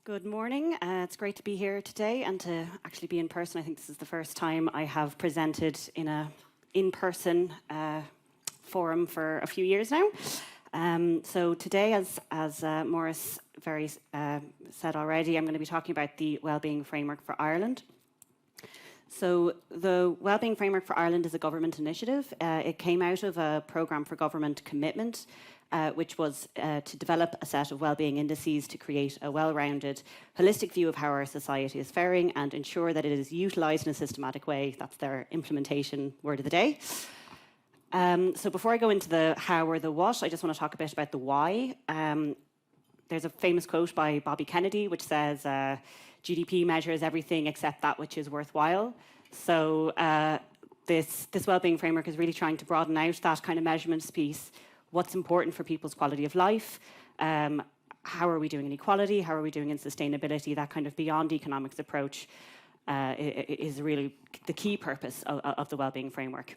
Good morning. It's great to be here today and to actually be in person. I think this is the first time I have presented in a in-person forum for a few years now. So today, as Maurice very said already, I'm going to be talking about the Wellbeing Framework for Ireland. So the Wellbeing Framework for Ireland is a government initiative. It came out of a programme for government commitment, which was to develop a set of wellbeing indices to create a well-rounded, holistic view of how our society is faring and ensure that it is utilised in a systematic way. That's their implementation word of the day. So before I go into the how or the what, I just want to talk a bit about the why. There's a famous quote by Bobby Kennedy, which says, GDP measures everything except that which is worthwhile. So this wellbeing framework is really trying to broaden out that kind of measurements piece. What's important for people's quality of life? How are we doing in equality? How are we doing in sustainability? That kind of beyond economics approach is really the key purpose of the wellbeing framework.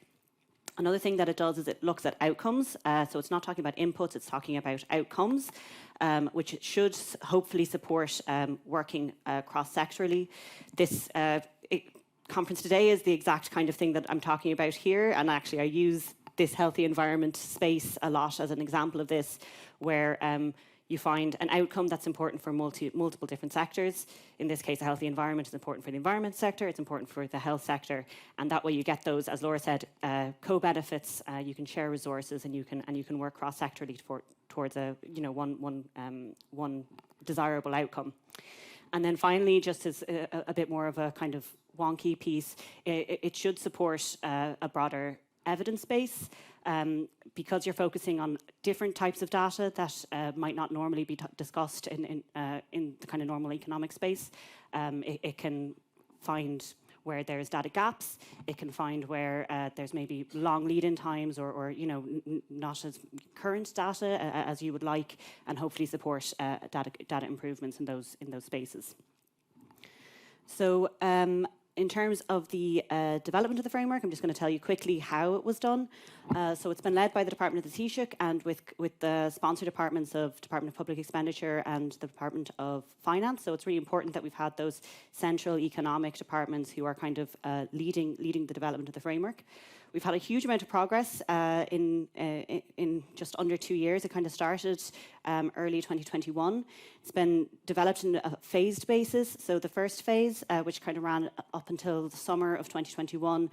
Another thing that it does is it looks at outcomes. So it's not talking about inputs, it's talking about outcomes, which should hopefully support working cross-sectorally. This conference today is the exact kind of thing that I'm talking about here, and actually I use this healthy environment space a lot as an example of this, where you find an outcome that's important for multiple different sectors. In this case, a healthy environment is important for the environment sector, it's important for the health sector, and that way you get those, as Laura said, co-benefits. You can share resources, and you can work cross-sectorally towards a one desirable outcome. And then finally, just as a bit more of a kind of wonky piece, it should support a broader evidence base, because you're focusing on different types of data that might not normally be discussed in the kind of normal economic space. It can find where there's data gaps. It can find where there's maybe long lead-in times or not as current data as you would like, and hopefully support data improvements in those spaces. So in terms of the development of the framework, I'm just going to tell you quickly how it was done. So it's been led by the Department of the Taoiseach and with the sponsor departments of Department of Public Expenditure and the Department of Finance. So it's really important that we've had those central economic departments who are kind of leading the development of the framework. We've had a huge amount of progress in just under 2 years. It kind of started early 2021. It's been developed in a phased basis. So the first phase, which kind of ran up until the summer of 2021,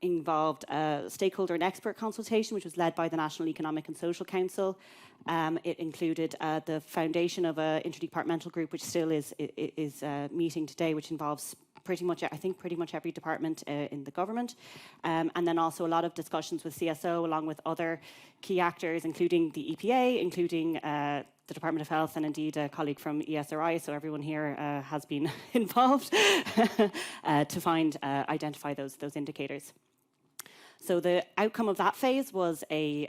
involved a stakeholder and expert consultation, which was led by the National Economic and Social Council. It included the foundation of an interdepartmental group, which still is meeting today, which involves pretty much every department in the government. And then also a lot of discussions with CSO, along with other key actors, including the EPA, including the Department of Health, and indeed a colleague from ESRI, so everyone here has been involved to identify those indicators. So the outcome of that phase was a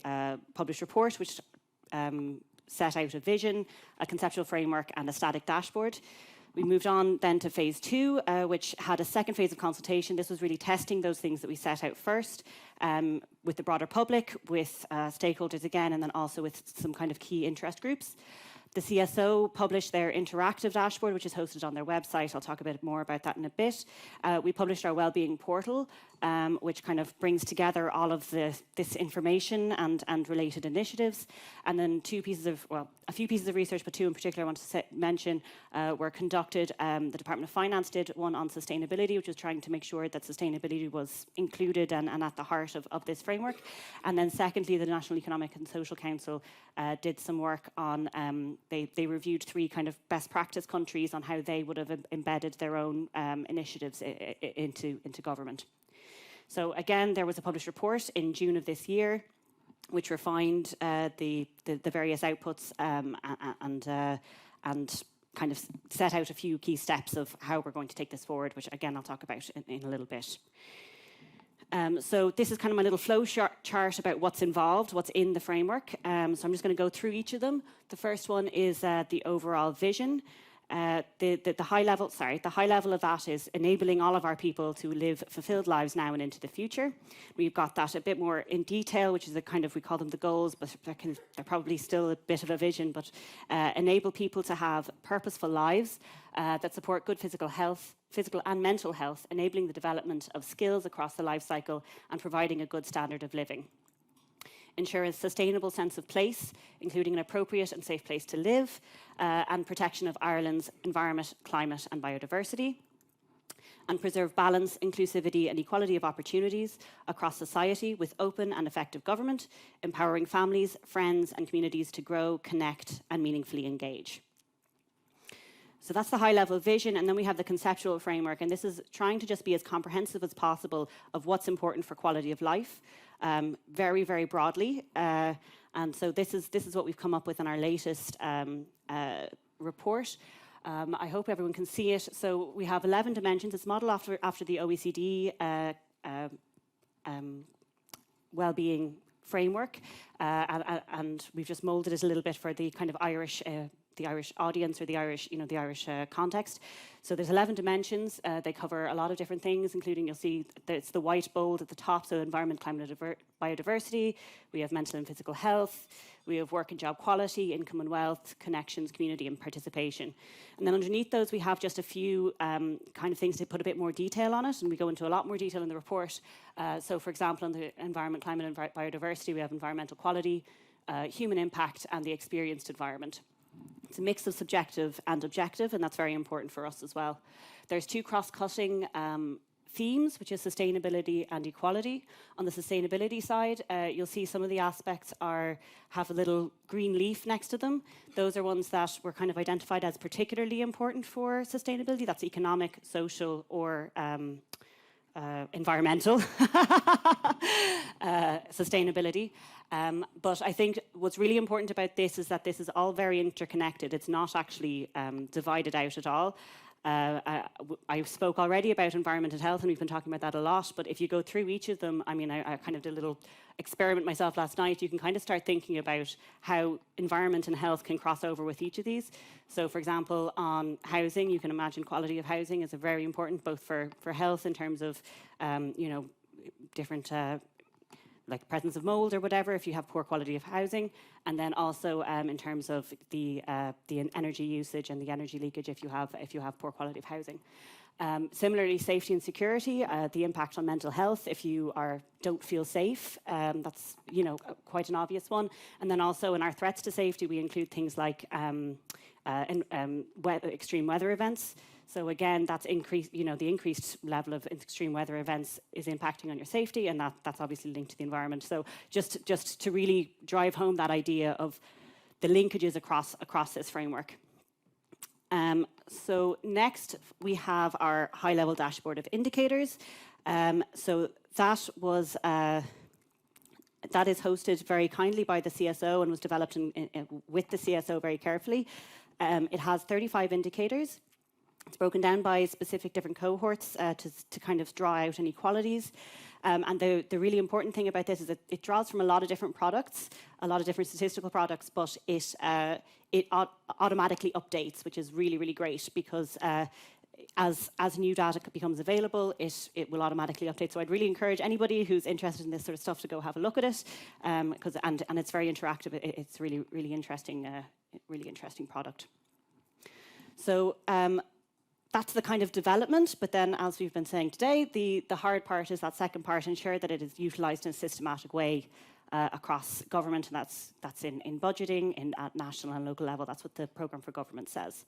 published report which set out a vision, a conceptual framework, and a static dashboard. We moved on then to phase 2, which had a second phase of consultation. This was really testing those things that we set out first with the broader public, with stakeholders again, and then also with some kind of key interest groups. The CSO published their interactive dashboard, which is hosted on their website. I'll talk a bit more about that in a bit. We published our wellbeing portal, which kind of brings together all of this information and related initiatives. And then a few pieces of research, but two in particular I want to mention, were conducted. The Department of Finance did one on sustainability, which was trying to make sure that sustainability was included and at the heart of this framework. And then secondly, the National Economic and Social Council did some work on, they reviewed 3 kind of best practice countries on how they would have embedded their own initiatives into government. So again, there was a published report in June of this year, which refined the various outputs and kind of set out a few key steps of how we're going to take this forward, which again I'll talk about in a little bit. So this is kind of my little flow chart about what's involved, what's in the framework. So I'm just going to go through each of them. The first one is the overall vision. the high level, the high level of that is enabling all of our people to live fulfilled lives now and into the future. We've got that a bit more in detail, which is a kind of, we call them the goals, but they're probably still a bit of a vision, but enable people to have purposeful lives that support good physical health, physical and mental health, enabling the development of skills across the life cycle and providing a good standard of living. Ensure a sustainable sense of place, including an appropriate and safe place to live, and protection of Ireland's environment, climate and biodiversity. And preserve balance, inclusivity and equality of opportunities across society with open and effective government, empowering families, friends and communities to grow, connect and meaningfully engage. So that's the high-level vision, and then we have the conceptual framework, and this is trying to just be as comprehensive as possible of what's important for quality of life, very, very broadly. And so this is what we've come up with in our latest report. I hope everyone can see it. So we have 11 dimensions. It's modeled after the OECD well-being framework, and we've just molded it a little bit for the kind of Irish audience, or the Irish context. So there's 11 dimensions. They cover a lot of different things, including, you'll see that it's the white bold at the top, so environment, climate, biodiversity. We have mental and physical health. We have work and job quality, income and wealth, connections, community and participation. And then underneath those, we have just a few kind of things to put a bit more detail on it, and we go into a lot more detail in the report. So for example, on the environment, climate and biodiversity, we have environmental quality, human impact and the experienced environment. It's a mix of subjective and objective, and that's very important for us as well. There's two cross-cutting themes, which is sustainability and equality. On the sustainability side, you'll see some of the aspects have a little green leaf next to them. Those are ones that were kind of identified as particularly important for sustainability. That's economic, social, or environmental sustainability. But I think what's really important about this is that this is all very interconnected. It's not actually divided out at all. I spoke already about environment and health, and we've been talking about that a lot, but if you go through each of them, I mean, I kind of did a little experiment myself last night. You can kind of start thinking about how environment and health can cross over with each of these. So for example, on housing, you can imagine quality of housing is very important, both for health in terms of, you know, different like presence of mold or whatever if you have poor quality of housing, and then also in terms of the energy usage and the energy leakage if you have poor quality of housing. Similarly, safety and security, the impact on mental health if you don't feel safe, that's, you know, quite an obvious one. And then also in our threats to safety, we include things like extreme weather events. So again, that's increased, you know, the increased level of extreme weather events is impacting on your safety, and that's obviously linked to the environment. So just to really drive home that idea of the linkages across this framework. So next we have our high-level dashboard of indicators. So that is hosted very kindly by the CSO and was developed with the CSO very carefully. It has 35 indicators. It's broken down by specific different cohorts to kind of draw out inequalities. And the really important thing about this is that it draws from a lot of different products, a lot of different statistical products, but it automatically updates, which is really, really great, because as new data becomes available, it will automatically update. So I'd really encourage anybody who's interested in this sort of stuff to go have a look at it, and it's very interactive. It's really, really interesting product. So that's the kind of development, but then, as we've been saying today, the hard part is that second part: ensure that it is utilised in a systematic way across government, and that's in budgeting, at national and local level. That's what the Programme for Government says.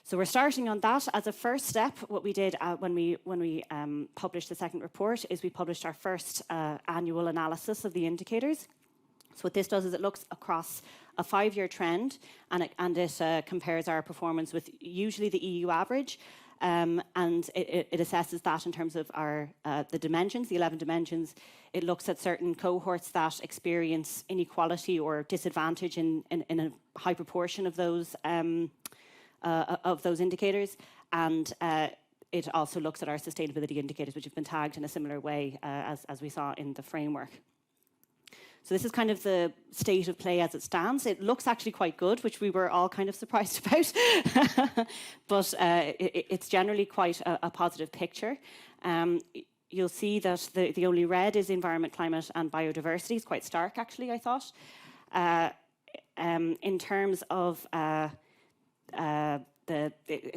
So we're starting on that. As a first step, what we did when we published the second report is we published our first annual analysis of the indicators. So what this does is it looks across a 5-year trend, and it compares our performance with usually the EU average, and it assesses that in terms of the dimensions, the 11 dimensions. It looks at certain cohorts that experience inequality or disadvantage in a high proportion of those indicators, and it also looks at our sustainability indicators, which have been tagged in a similar way as we saw in the framework. So this is kind of the state of play as it stands. It looks actually quite good, which we were all kind of surprised about. But it's generally quite a positive picture. You'll see that the only red is environment, climate, and biodiversity. It's quite stark, actually, I thought. In terms of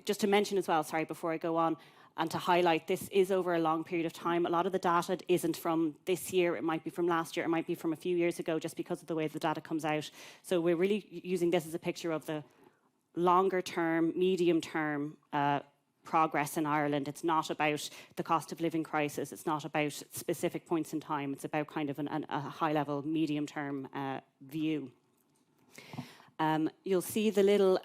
just to mention as well, sorry, before I go on, and to highlight, this is over a long period of time. A lot of the data isn't from this year, it might be from last year, it might be from a few years ago, just because of the way the data comes out. So we're really using this as a picture of the longer term, medium term progress in Ireland. It's not about the cost of living crisis, it's not about specific points in time, it's about kind of a high level, medium term view. You'll see the little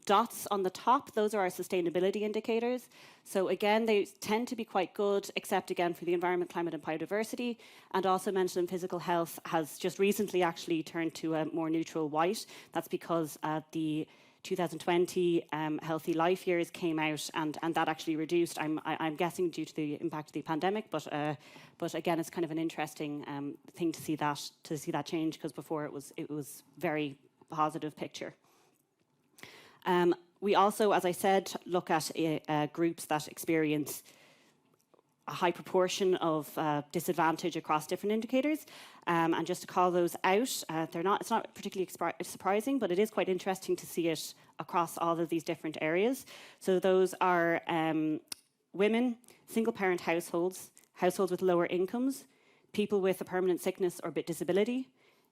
dots on the top, those are our sustainability indicators. So again, they tend to be quite good, except again for the environment, climate and biodiversity. And also mentioned physical health has just recently actually turned to a more neutral white. That's because the 2020 healthy life years came out, and that actually reduced. I'm guessing due to the impact of the pandemic, but again, it's kind of an interesting thing to see that change, because before it was very positive picture. We also, as I said, look at groups that experience a high proportion of disadvantage across different indicators. And just to call those out, it's not particularly surprising, but it is quite interesting to see it across all of these different areas. So those are women, single-parent households, households with lower incomes, people with a permanent sickness or disability,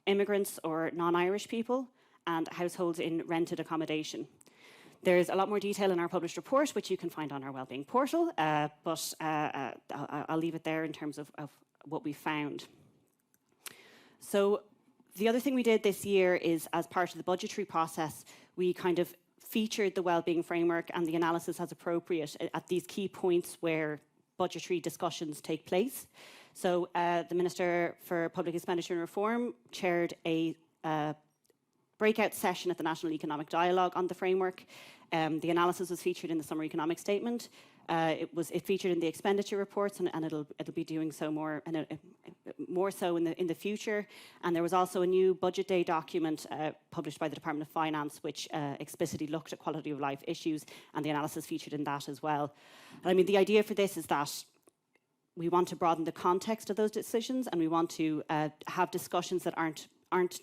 immigrants or non-Irish people, and households in rented accommodation. There's a lot more detail in our published report, which you can find on our wellbeing portal, but I'll leave it there in terms of what we found. So the other thing we did this year is, as part of the budgetary process, we kind of featured the wellbeing framework and the analysis as appropriate at these key points where budgetary discussions take place. So the Minister for Public Expenditure and Reform chaired a breakout session at the National Economic Dialogue on the framework. The analysis was featured in the Summer Economic Statement. It featured in the expenditure reports, and it'll be doing so more so in the future. And there was also a new Budget Day document published by the Department of Finance, which explicitly looked at quality of life issues, and the analysis featured in that as well. And I mean, the idea for this is that we want to broaden the context of those decisions, and we want to have discussions that aren't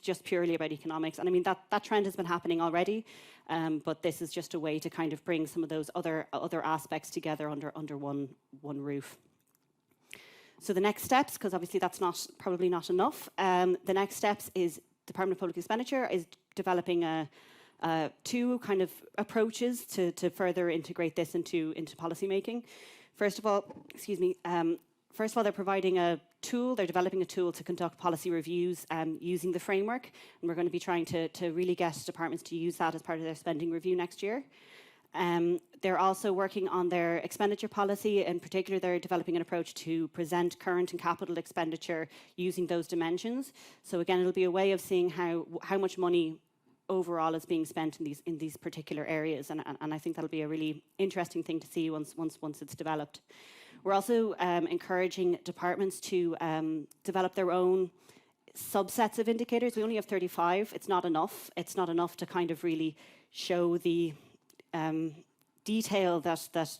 just purely about economics. And I mean, that trend has been happening already, but this is just a way to kind of bring some of those other aspects together under one roof. So the next steps, because obviously that's probably not enough, the next steps is Department of Public Expenditure is developing two kind of approaches to further integrate this into policy making. First of all, they're providing a tool, they're developing a tool to conduct policy reviews using the framework, and we're going to be trying to really get departments to use that as part of their spending review next year. They're also working on their expenditure policy. In particular, they're developing an approach to present current and capital expenditure using those dimensions. So again, it'll be a way of seeing how much money overall is being spent in these particular areas, and I think that'll be a really interesting thing to see once it's developed. We're also encouraging departments to develop their own subsets of indicators. We only have 35. It's not enough. It's not enough to kind of really show the detail that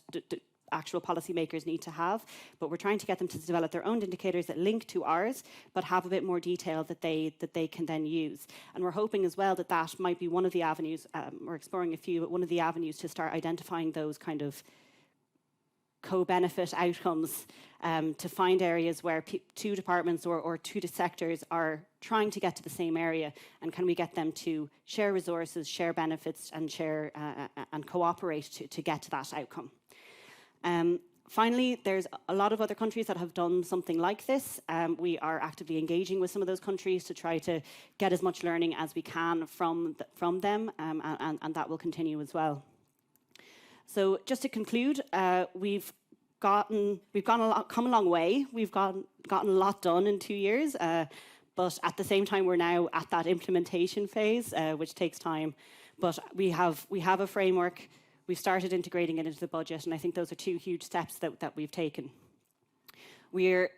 actual policymakers need to have, but we're trying to get them to develop their own indicators that link to ours, but have a bit more detail that they can then use. And we're hoping as well that might be one of the avenues, we're exploring a few, but one of the avenues to start identifying those kind of co-benefit outcomes, to find areas where two departments or two sectors are trying to get to the same area, and can we get them to share resources, share benefits, and share and cooperate to get to that outcome. Finally, there's a lot of other countries that have done something like this. We are actively engaging with some of those countries to try to get as much learning as we can from them, and that will continue as well. So just to conclude, we've come a long way. We've gotten a lot done in 2 years, but at the same time, we're now at that implementation phase, which takes time. But we have a framework. We've started integrating it into the budget, and I think those are two huge steps that we've taken. We're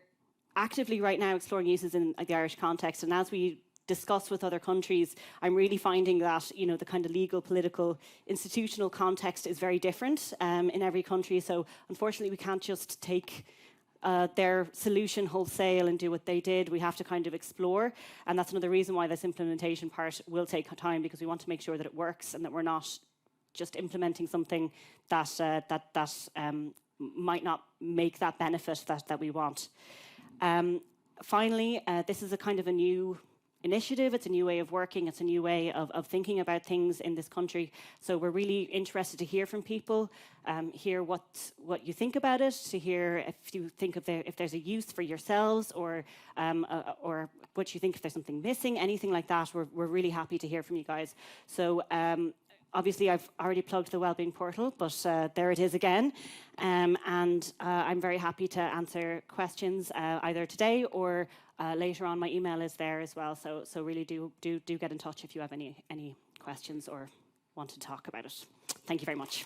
actively right now exploring uses in the Irish context, and as we discuss with other countries, I'm really finding that the kind of legal, political, institutional context is very different in every country. So unfortunately, we can't just take their solution wholesale and do what they did. We have to kind of explore, and that's another reason why this implementation part will take time, because we want to make sure that it works and that we're not just implementing something that might not make that benefit that we want. Finally, this is a kind of a new initiative. It's a new way of working. It's a new way of thinking about things in this country. So we're really interested to hear from people, hear what you think about it, to hear if you think if there's a use for yourselves, or what you think if there's something missing, anything like that. We're really happy to hear from you guys. So obviously, I've already plugged the Wellbeing Portal, but there it is again. And I'm very happy to answer questions either today or later on. My email is there as well. So really do get in touch if you have any questions or want to talk about it. Thank you very much.